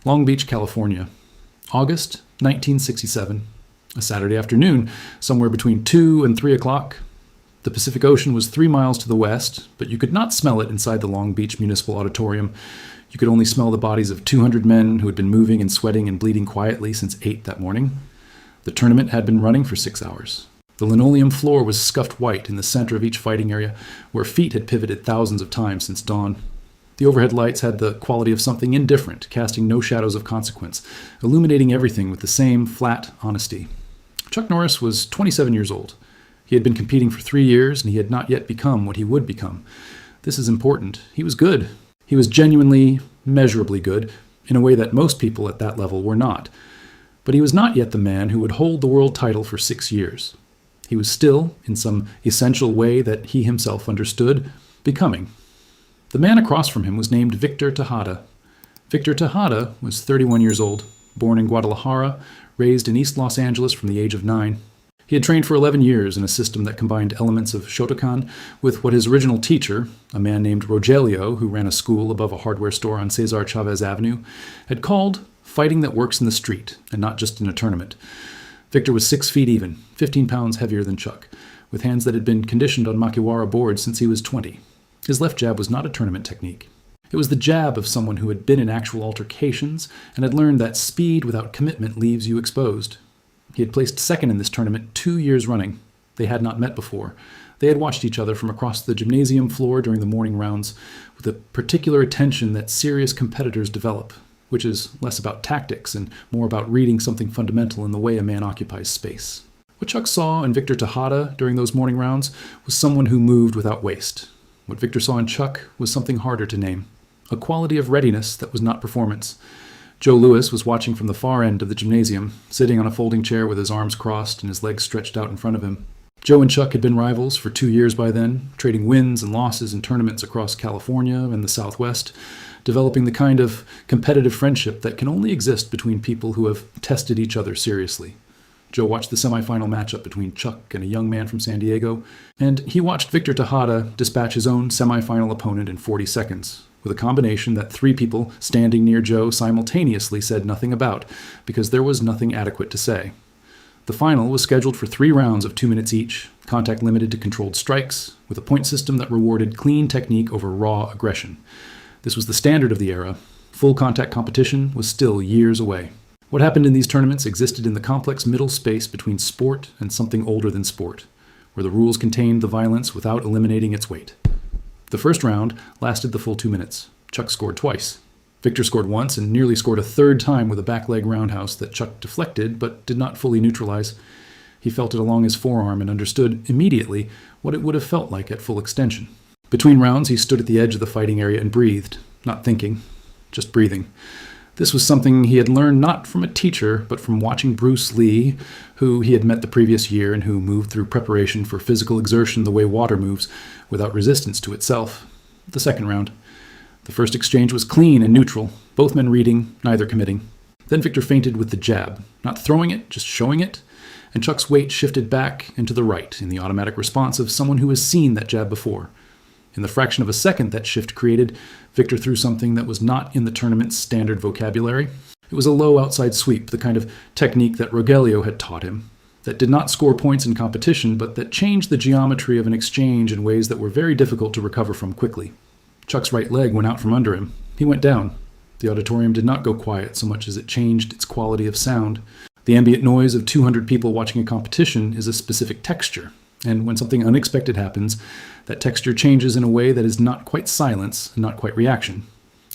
Long Beach, California. August 1967. A Saturday afternoon, somewhere between 2 and 3 o'clock. The Pacific Ocean was 3 miles to the west, but you could not smell it inside the Long Beach Municipal Auditorium. You could only smell the bodies of 200 men who had been moving and sweating and bleeding quietly since 8 that morning. The tournament had been running for 6 hours. The linoleum floor was scuffed white in the center of each fighting area, where feet had pivoted thousands of times since dawn. The overhead lights had the quality of something indifferent, casting no shadows of consequence, illuminating everything with the same flat honesty. Chuck Norris was 27 years old. He had been competing for 3 years, and he had not yet become what he would become. This is important. He was good. He was genuinely, measurably good, in a way that most people at that level were not. But he was not yet the man who would hold the world title for 6 years. He was still, in some essential way that he himself understood, becoming. The man across from him was named Victor Tejada. Victor Tejada was 31 years old, born in Guadalajara, raised in East Los Angeles from the age of 9. He had trained for 11 years in a system that combined elements of Shotokan with what his original teacher, a man named Rogelio, who ran a school above a hardware store on Cesar Chavez Avenue, had called fighting that works in the street and not just in a tournament. Victor was 6 feet even, 15 pounds heavier than Chuck, with hands that had been conditioned on makiwara boards since he was 20. His left jab was not a tournament technique. It was the jab of someone who had been in actual altercations and had learned that speed without commitment leaves you exposed. He had placed second in this tournament 2 years running. They had not met before. They had watched each other from across the gymnasium floor during the morning rounds with a particular attention that serious competitors develop, which is less about tactics and more about reading something fundamental in the way a man occupies space. What Chuck saw in Victor Tejada during those morning rounds was someone who moved without waste. What Victor saw in Chuck was something harder to name, a quality of readiness that was not performance. Joe Lewis was watching from the far end of the gymnasium, sitting on a folding chair with his arms crossed and his legs stretched out in front of him. Joe and Chuck had been rivals for 2 years by then, trading wins and losses in tournaments across California and the Southwest, developing the kind of competitive friendship that can only exist between people who have tested each other seriously. Joe watched the semifinal matchup between Chuck and a young man from San Diego, and he watched Victor Tejada dispatch his own semifinal opponent in 40 seconds, with a combination that 3 people standing near Joe simultaneously said nothing about, because there was nothing adequate to say. The final was scheduled for 3 rounds of 2 minutes each, contact limited to controlled strikes, with a point system that rewarded clean technique over raw aggression. This was the standard of the era. Full contact competition was still years away. What happened in these tournaments existed in the complex middle space between sport and something older than sport, where the rules contained the violence without eliminating its weight. The first round lasted the full 2 minutes. Chuck scored twice. Victor scored once and nearly scored a third time with a back leg roundhouse that Chuck deflected but did not fully neutralize. He felt it along his forearm and understood immediately what it would have felt like at full extension. Between rounds, he stood at the edge of the fighting area and breathed, not thinking, just breathing. This was something he had learned not from a teacher, but from watching Bruce Lee, who he had met the previous year and who moved through preparation for physical exertion the way water moves, without resistance to itself. The second round. The first exchange was clean and neutral, both men reading, neither committing. Then Victor feinted with the jab, not throwing it, just showing it, and Chuck's weight shifted back and to the right in the automatic response of someone who has seen that jab before. In the fraction of a second that shift created, Victor threw something that was not in the tournament's standard vocabulary. It was a low outside sweep, the kind of technique that Rogelio had taught him, that did not score points in competition, but that changed the geometry of an exchange in ways that were very difficult to recover from quickly. Chuck's right leg went out from under him. He went down. The auditorium did not go quiet so much as it changed its quality of sound. The ambient noise of 200 people watching a competition is a specific texture, and when something unexpected happens, that texture changes in a way that is not quite silence and not quite reaction.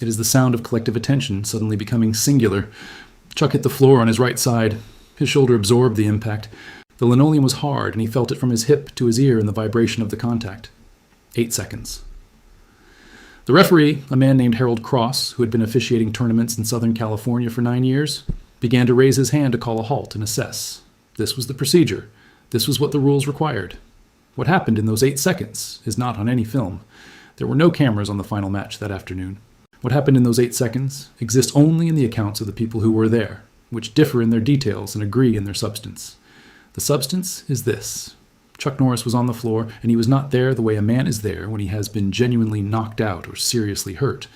It is the sound of collective attention suddenly becoming singular. Chuck hit the floor on his right side. His shoulder absorbed the impact. The linoleum was hard, and he felt it from his hip to his ear in the vibration of the contact. 8 seconds. The referee, a man named Harold Cross, who had been officiating tournaments in Southern California for 9 years, began to raise his hand to call a halt and assess. This was the procedure. This was what the rules required. What happened in those 8 seconds is not on any film. There were no cameras on the final match that afternoon. What happened in those 8 seconds exists only in the accounts of the people who were there, which differ in their details and agree in their substance. The substance is this. Chuck Norris was on the floor, and he was not there the way a man is there when he has been genuinely knocked out or seriously hurt.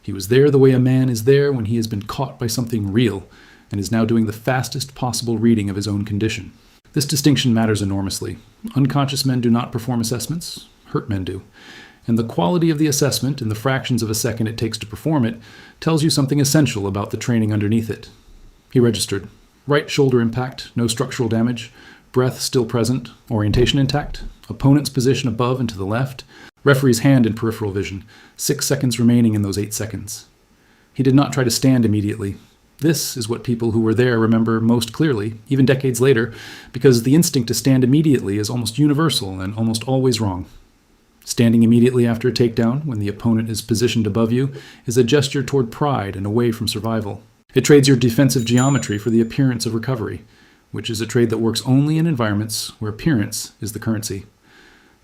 He was there the way a man is there when he has been caught by something real and is now doing the fastest possible reading of his own condition. This distinction matters enormously. Unconscious men do not perform assessments, hurt men do. And the quality of the assessment in the fractions of a second it takes to perform it tells you something essential about the training underneath it. He registered. Right shoulder impact, no structural damage, breath still present, orientation intact, opponent's position above and to the left, referee's hand in peripheral vision, 6 seconds remaining in those 8 seconds. He did not try to stand immediately. This is what people who were there remember most clearly, even decades later, because the instinct to stand immediately is almost universal and almost always wrong. Standing immediately after a takedown, when the opponent is positioned above you, is a gesture toward pride and away from survival. It trades your defensive geometry for the appearance of recovery, which is a trade that works only in environments where appearance is the currency.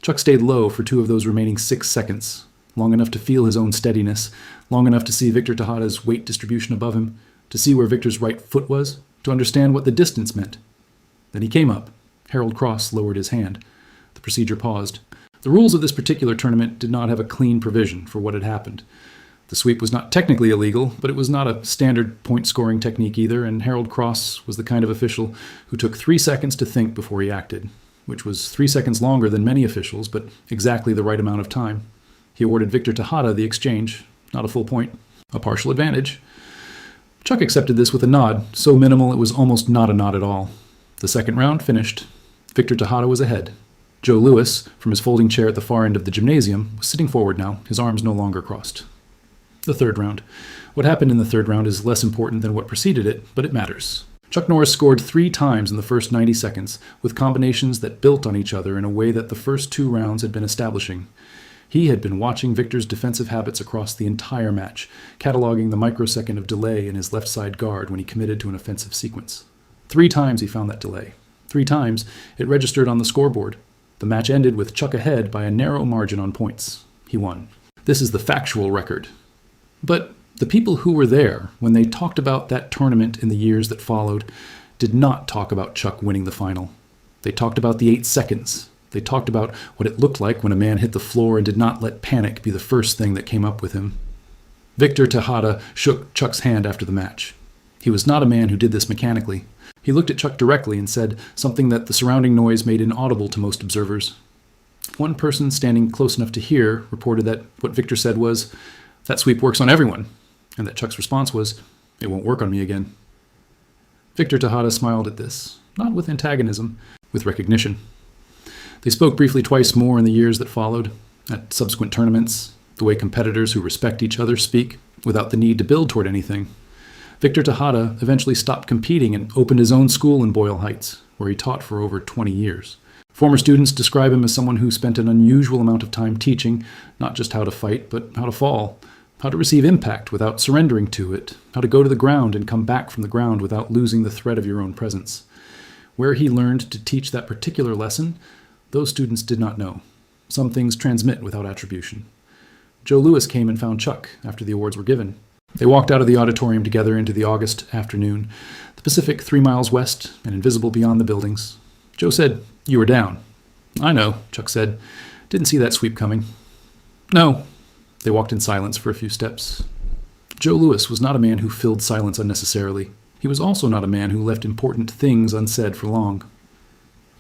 Chuck stayed low for 2 of those remaining 6 seconds, long enough to feel his own steadiness, long enough to see Victor Tejada's weight distribution above him, to see where Victor's right foot was, to understand what the distance meant. Then he came up. Harold Cross lowered his hand. The procedure paused. The rules of this particular tournament did not have a clean provision for what had happened. The sweep was not technically illegal, but it was not a standard point-scoring technique either, and Harold Cross was the kind of official who took 3 seconds to think before he acted, which was 3 seconds longer than many officials, but exactly the right amount of time. He awarded Victor Tejada the exchange, not a full point, a partial advantage. Chuck accepted this with a nod, so minimal it was almost not a nod at all. The second round finished. Victor Tejada was ahead. Joe Louis, from his folding chair at the far end of the gymnasium, was sitting forward now, his arms no longer crossed. The third round. What happened in the third round is less important than what preceded it, but it matters. Chuck Norris scored 3 times in the first 90 seconds, with combinations that built on each other in a way that the first 2 rounds had been establishing. He had been watching Victor's defensive habits across the entire match, cataloging the microsecond of delay in his left side guard when he committed to an offensive sequence. 3 times he found that delay. 3 times it registered on the scoreboard. The match ended with Chuck ahead by a narrow margin on points. He won. This is the factual record. But the people who were there, when they talked about that tournament in the years that followed, did not talk about Chuck winning the final. They talked about the 8 seconds. They talked about what it looked like when a man hit the floor and did not let panic be the first thing that came up with him. Victor Tejada shook Chuck's hand after the match. He was not a man who did this mechanically. He looked at Chuck directly and said something that the surrounding noise made inaudible to most observers. One person standing close enough to hear reported that what Victor said was, "That sweep works on everyone," and that Chuck's response was, "It won't work on me again." Victor Tejada smiled at this, not with antagonism, with recognition. They spoke briefly twice more in the years that followed, at subsequent tournaments, the way competitors who respect each other speak, without the need to build toward anything. Victor Tejada eventually stopped competing and opened his own school in Boyle Heights, where he taught for over 20 years. Former students describe him as someone who spent an unusual amount of time teaching, not just how to fight, but how to fall, how to receive impact without surrendering to it, how to go to the ground and come back from the ground without losing the thread of your own presence. Where he learned to teach that particular lesson, those students did not know. Some things transmit without attribution. Joe Louis came and found Chuck after the awards were given. They walked out of the auditorium together into the August afternoon, the Pacific 3 miles west and invisible beyond the buildings. Joe said, "You were down." "I know," Chuck said. "Didn't see that sweep coming." "No." They walked in silence for a few steps. Joe Louis was not a man who filled silence unnecessarily. He was also not a man who left important things unsaid for long.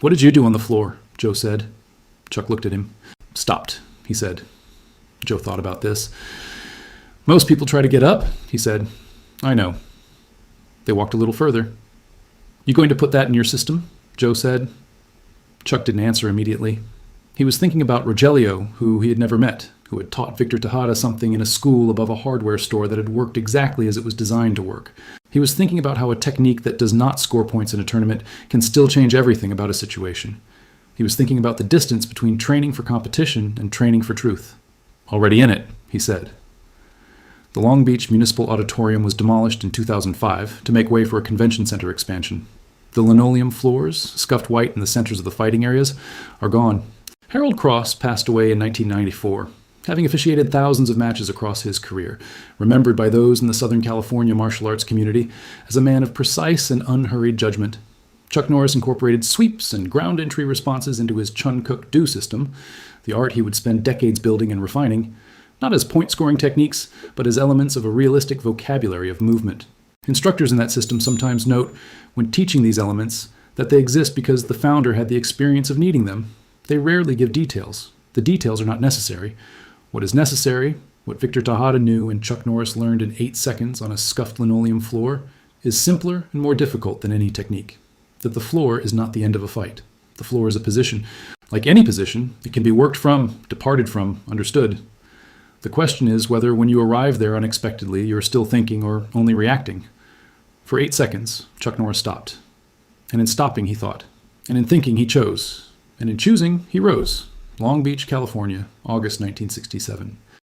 "What did you do on the floor?" Joe said. Chuck looked at him. "Stopped," he said. Joe thought about this. "Most people try to get up," he said. "I know." They walked a little further. "You going to put that in your system?" Joe said. Chuck didn't answer immediately. He was thinking about Rogelio, who he had never met, who had taught Victor Tejada something in a school above a hardware store that had worked exactly as it was designed to work. He was thinking about how a technique that does not score points in a tournament can still change everything about a situation. He was thinking about the distance between training for competition and training for truth. "Already in it," he said. The Long Beach Municipal Auditorium was demolished in 2005 to make way for a convention center expansion. The linoleum floors, scuffed white in the centers of the fighting areas, are gone. Harold Cross passed away in 1994, having officiated thousands of matches across his career, remembered by those in the Southern California martial arts community as a man of precise and unhurried judgment. Chuck Norris incorporated sweeps and ground entry responses into his Chun Cook Do system, the art he would spend decades building and refining, not as point-scoring techniques, but as elements of a realistic vocabulary of movement. Instructors in that system sometimes note, when teaching these elements, that they exist because the founder had the experience of needing them. They rarely give details. The details are not necessary. What is necessary, what Victor Tejada knew and Chuck Norris learned in 8 seconds on a scuffed linoleum floor, is simpler and more difficult than any technique. That the floor is not the end of a fight. The floor is a position. Like any position, it can be worked from, departed from, understood. The question is whether when you arrive there unexpectedly, you're still thinking or only reacting. For 8 seconds, Chuck Norris stopped. And in stopping, he thought. And in thinking, he chose. And in choosing, he rose. Long Beach, California, August 1967.